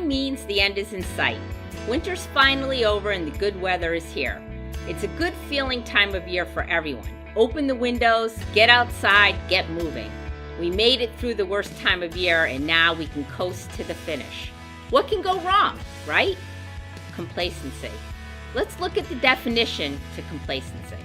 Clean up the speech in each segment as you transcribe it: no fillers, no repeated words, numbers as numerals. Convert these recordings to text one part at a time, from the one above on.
Spring means the end is in sight. Winter's finally over and the good weather is here. It's a good feeling time of year for everyone. Open the windows, get outside, get moving. We made it through the worst time of year and now we can coast to the finish. What can go wrong, right? Complacency. Let's look at the definition to complacency.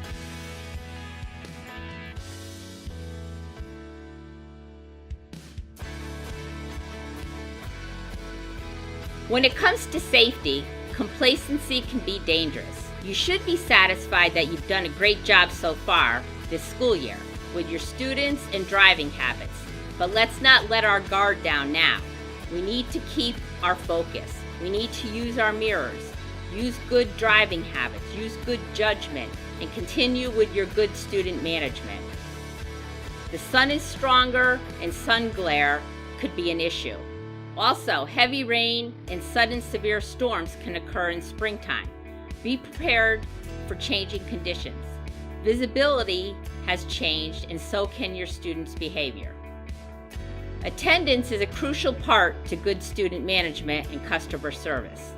When it comes to safety, complacency can be dangerous. You should be satisfied that you've done a great job so far this school year with your students and driving habits. But let's not let our guard down now. We need to keep our focus. We need to use our mirrors, use good driving habits, use good judgment, and continue with your good student management. The sun is stronger and sun glare could be an issue. Also, heavy rain and sudden severe storms can occur in springtime. Be prepared for changing conditions. Visibility has changed and so can your students' behavior. Attendance is a crucial part to good student management and customer service.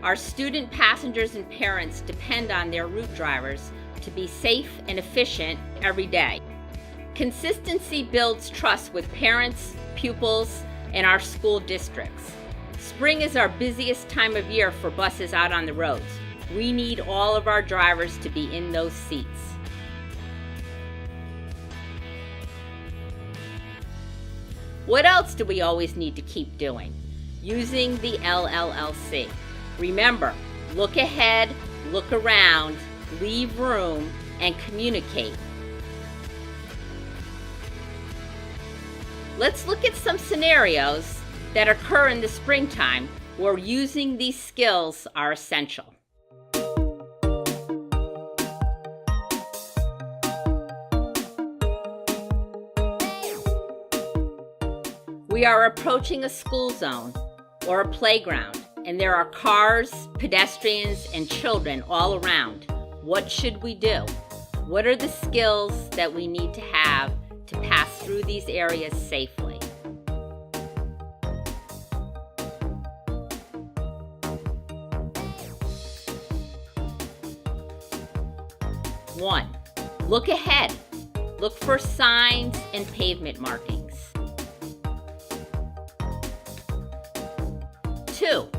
Our student passengers and parents depend on their route drivers to be safe and efficient every day. Consistency builds trust with parents, pupils, and our school districts. Spring is our busiest time of year for buses out on the roads. We need all of our drivers to be in those seats. What else do we always need to keep doing? Using the LLLC. Remember, look ahead, look around, leave room, and communicate. Let's look at some scenarios that occur in the springtime where using these skills are essential. We are approaching a school zone or a playground, and there are cars, pedestrians, and children all around. What should we do? What are the skills that we need to have to pass through these areas safely? One, look ahead. Look for signs and pavement markings. 2,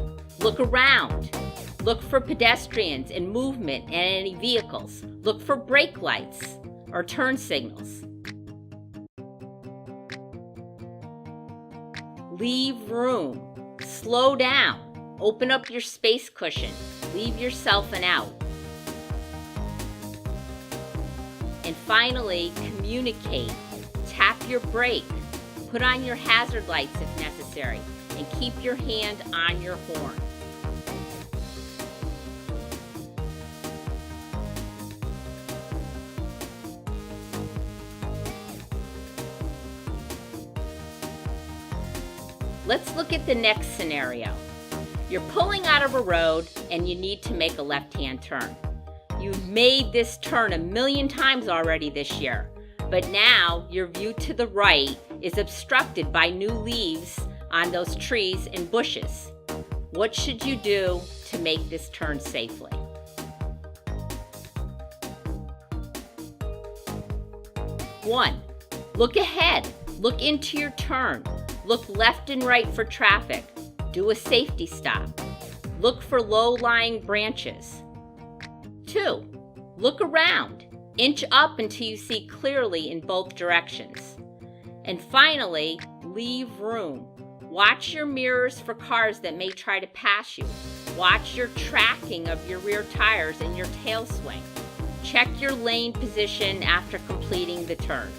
look around. Look for pedestrians and movement and any vehicles. Look for brake lights or turn signals. Leave room. Slow down. Open up your space cushion. Leave yourself an out. And finally, communicate. Tap your brake. Put on your hazard lights if necessary. And keep your hand on your horn. Let's look at the next scenario. You're pulling out of a road and you need to make a left-hand turn. You've made this turn 1,000,000 times already this year, but now your view to the right is obstructed by new leaves on those trees and bushes. What should you do to make this turn safely? One, look ahead. Look into your turn. Look left and right for traffic. Do a safety stop. Look for low-lying branches. 2, look around. Inch up until you see clearly in both directions. And finally, leave room. Watch your mirrors for cars that may try to pass you. Watch your tracking of your rear tires and your tail swing. Check your lane position after completing the turn.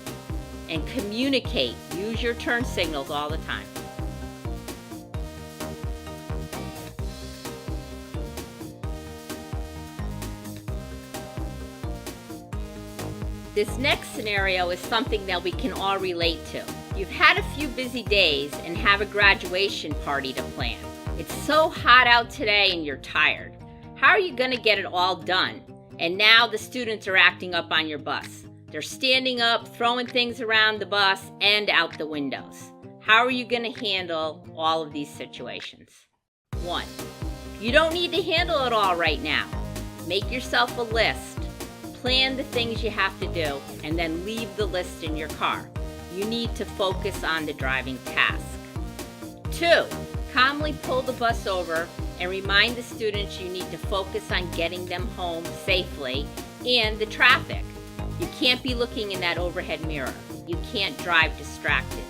And communicate. Use your turn signals all the time. This next scenario is something that we can all relate to. You've had a few busy days and have a graduation party to plan. It's so hot out today and you're tired. How are you going to get it all done? And now the students are acting up on your bus. They're standing up, throwing things around the bus and out the windows. How are you going to handle all of these situations? 1. You don't need to handle it all right now. Make yourself a list. Plan the things you have to do, and then leave the list in your car. You need to focus on the driving task. 2. Calmly pull the bus over and remind the students you need to focus on getting them home safely and the traffic. You can't be looking in that overhead mirror. You can't drive distracted.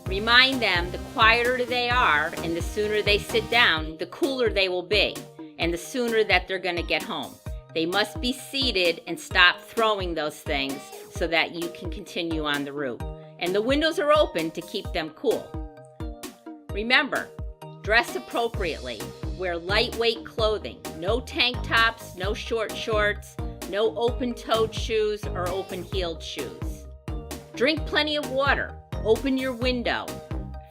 Remind them the quieter they are and the sooner they sit down, the cooler they will be, and the sooner that they're going to get home. They must be seated and stop throwing those things so that you can continue on the route. And the windows are open to keep them cool. Remember, dress appropriately. Wear lightweight clothing. No tank tops, no short shorts, no open-toed shoes or open-heeled shoes. Drink plenty of water. Open your window.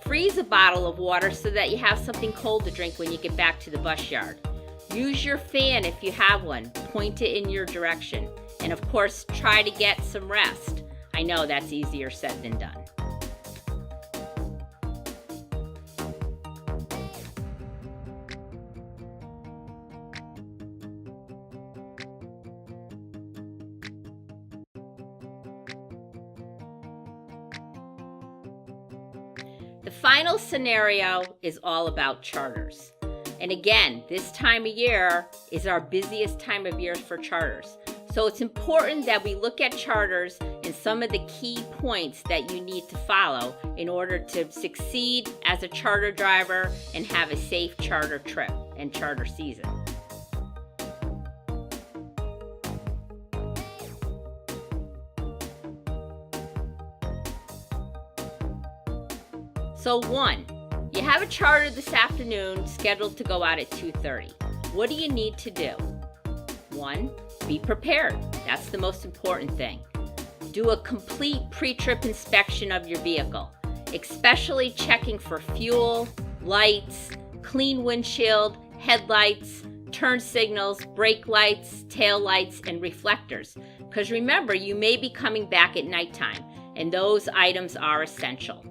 Freeze a bottle of water so that you have something cold to drink when you get back to the bus yard. Use your fan if you have one. Point it in your direction. And of course, try to get some rest. I know that's easier said than done. The final scenario is all about charters. And again, this time of year is our busiest time of year for charters. So it's important that we look at charters and some of the key points that you need to follow in order to succeed as a charter driver and have a safe charter trip and charter season. So 1, you have a charter this afternoon scheduled to go out at 2:30. What do you need to do? 1, be prepared. That's the most important thing. Do a complete pre-trip inspection of your vehicle, especially checking for fuel, lights, clean windshield, headlights, turn signals, brake lights, tail lights, and reflectors. Because remember, you may be coming back at nighttime, and those items are essential.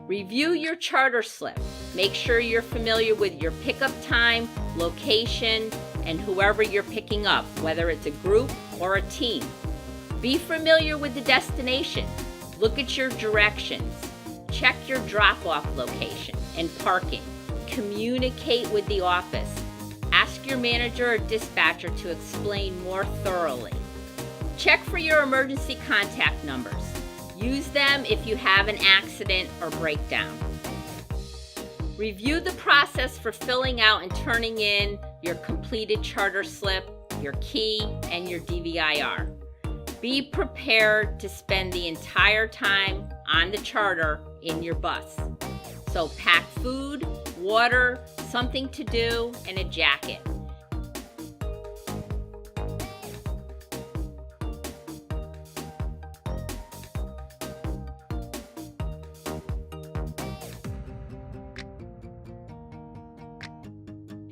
Review your charter slip. Make sure you're familiar with your pickup time, location, and whoever you're picking up, whether it's a group or a team. Be familiar with the destination. Look at your directions. Check your drop-off location and parking. Communicate with the office. Ask your manager or dispatcher to explain more thoroughly. Check for your emergency contact numbers. Use them if you have an accident or breakdown. Review the process for filling out and turning in your completed charter slip, your key, and your DVIR. Be prepared to spend the entire time on the charter in your bus. So pack food, water, something to do, and a jacket.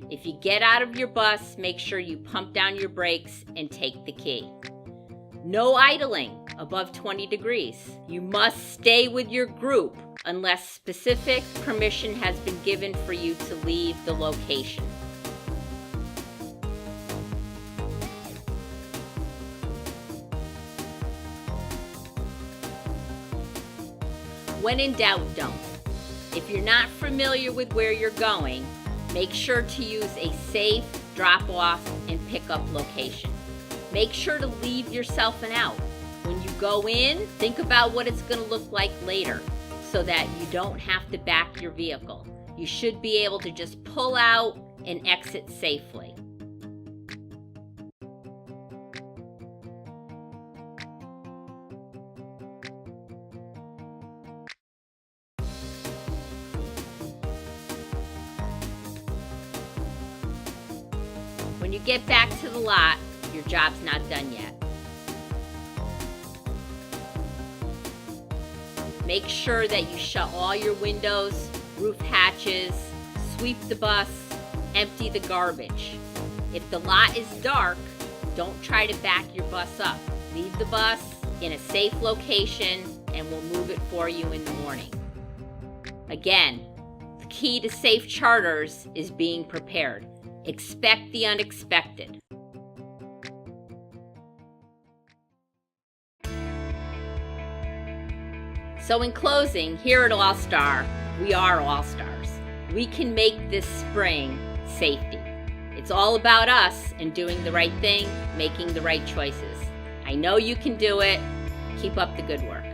If you get out of your bus, make sure you pump down your brakes and take the key. No idling above 20 degrees. You must stay with your group unless specific permission has been given for you to leave the location. When in doubt, don't. If you're not familiar with where you're going, make sure to use a safe drop-off and pick-up location. Make sure to leave yourself an out. When you go in, think about what it's going to look like later so that you don't have to back your vehicle. You should be able to just pull out and exit safely. When you get back to the lot, your job's not done yet. Make sure that you shut all your windows, roof hatches, sweep the bus, empty the garbage. If the lot is dark, don't try to back your bus up. Leave the bus in a safe location and we'll move it for you in the morning. Again, the key to safe charters is being prepared. Expect the unexpected. So in closing, here at All Star, we are All Stars. We can make this spring safety. It's all about us and doing the right thing, making the right choices. I know you can do it. Keep up the good work.